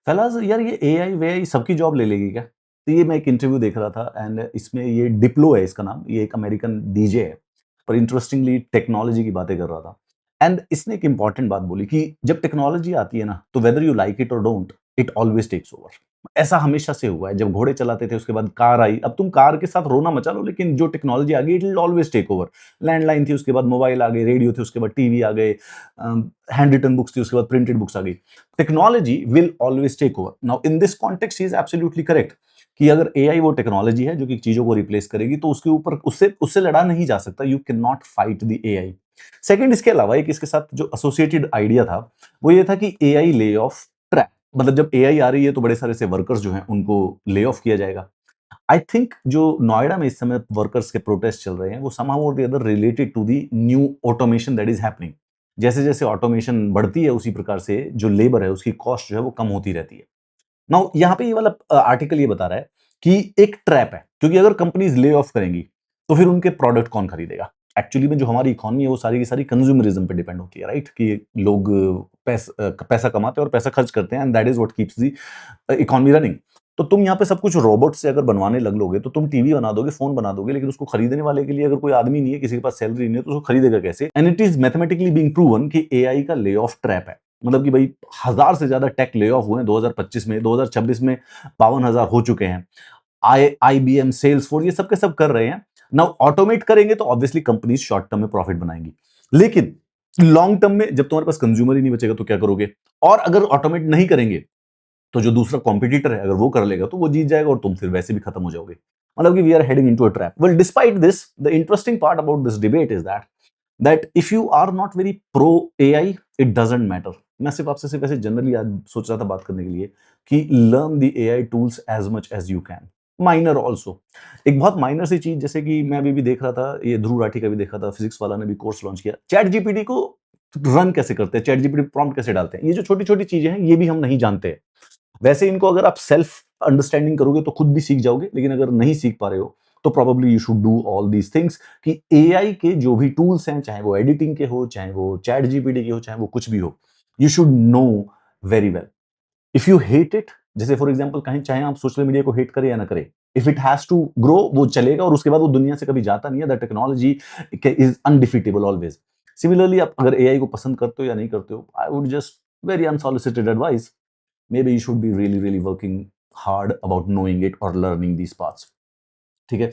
फैलाज़ यार ये एआई वेआई सबकी जॉब ले लेगी क्या? तो ये मैं एक इंटरव्यू देख रहा था एंड इसमें ये डिप्लो है इसका नाम, ये एक अमेरिकन डीजे है, पर इंटरेस्टिंगली टेक्नोलॉजी की बातें कर रहा था। एंड इसने एक इम्पोर्टेंट बात बोली कि जब टेक्नोलॉजी आती है ना, तो वेदर यू लाइक इट और don't, it always takes over. ऐसा हमेशा से हुआ है, जब घोड़े चलाते थे उसके बाद कार आई, अब तुम कार के साथ रोना मचा लो लेकिन जो टेक्नोलॉजी आ गई it will always take over. Landline थी उसके बाद मोबाइल आ गए, रेडियो थे उसके बाद टीवी आ गए, हैंड रिटन बुक्स थी उसके बाद प्रिंटेड बुक्स आ गई। Technology will always take over. Now in this context he is absolutely correct कि अगर एआई वो टेक्नोलॉजी है जो कि चीजों को रिप्लेस करेगी तो उसके ऊपर उससे उससे लड़ा नहीं जा सकता। You can not fight the AI. Second, इसके अलावा एक इसके साथ जो एसोसिएटेड आइडिया था वो ये था कि एआई ले ऑफ ट्रैप, मतलब जब एआई आ रही है तो बड़े सारे से वर्कर्स जो हैं उनको ले ऑफ किया जाएगा। आई थिंक जो नोएडा में इस समय वर्कर्स के प्रोटेस्ट चल रहे हैं वो समहाउ और the other related to the new automation that is happening. जैसे जैसे ऑटोमेशन बढ़ती है उसी प्रकार से जो लेबर है उसकी कॉस्ट जो है वो कम होती रहती है। नाउ यहाँ पे ये वाला आर्टिकल ये बता रहा है कि एक ट्रैप है, क्योंकि अगर कंपनीज ले ऑफ करेंगी तो फिर उनके प्रोडक्ट कौन खरीदेगा। एक्चुअली में जो हमारी इकोनॉमी है वो सारी की सारी कंज्यूमरिज्म पे डिपेंड होती है, राइट? कि लोग पैसा कमाते हैं और पैसा खर्च करते हैं and that is what keeps the economy running. तो तुम यहाँ पे सब कुछ रोबोट से अगर बनवाने लग लोगे तो तुम टीवी बना दोगे, फोन बना दोगे, लेकिन उसको खरीदने वाले के लिए अगर कोई आदमी नहीं है, किसी के पास सैलरी नहीं है, तो उसको खरीदेगा कैसे? And it is mathematically being proven कि एआई का ले ऑफ ट्रैप है। मतलब कि भाई 1000 से ज्यादा टेक ले ऑफ हुए हैं 2025 में, 2026 में 52,000 हो चुके हैं। आईबीएम, सेल्सफोर्स, ये सब के सब कर रहे हैं। नाउ ऑटोमेट करेंगे तो ऑब्वियसली कंपनीज शॉर्ट टर्म में प्रॉफिट बनाएंगी, लेकिन लॉन्ग टर्म में जब तुम्हारे पास कंज्यूमर ही नहीं बचेगा तो क्या करोगे? और अगर ऑटोमेट नहीं करेंगे तो जो दूसरा कॉम्पिटिटर है अगर वो कर लेगा तो वो जीत जाएगा और तुम फिर वैसे भी खत्म हो जाओगे। मतलब कि we are heading into a trap. Well, despite this, the interesting part about this debate is that if you are not very pro AI, it doesn't matter. मैं सिर्फ आपसे सिर्फ ऐसे जनरली आज सोच रहा था बात करने के लिए कि learn the AI tools as much as you can, minor also. एक बहुत माइनर सी चीज, जैसे कि मैं अभी भी देख रहा था, ये ध्रुव राठी का भी देखा था, फिजिक्स वाला ने भी कोर्स लॉन्च किया, चैट जीपीटी को रन कैसे करते हैं, चैट जीपीटी प्रॉम्प्ट कैसे डालते हैं, ये जो छोटी छोटी चीजें हैं ये भी हम नहीं जानते। वैसे इनको अगर आप सेल्फ अंडरस्टैंडिंग करोगे तो खुद भी सीख जाओगे, लेकिन अगर नहीं सीख पा रहे हो तो probably you should do all these things. कि एआई के जो भी टूल्स हैं, चाहे वो एडिटिंग के हो, चाहे वो चैट जीपीटी के हो, चाहे वो कुछ भी हो, you should know very well. If you hate it, जैसे फॉर एग्जाम्पल कहीं चाहे आप सोशल मीडिया को हेट करें या ना करें, if it has to grow वो चलेगा और उसके बाद वो दुनिया से कभी जाता नहीं है। That technology is undefeatable always. Similarly आप अगर एआई को पसंद करते हो या नहीं करते हो, I would just very unsolicited advice, maybe you should be really really working hard about knowing it or learning these parts। ठीक है।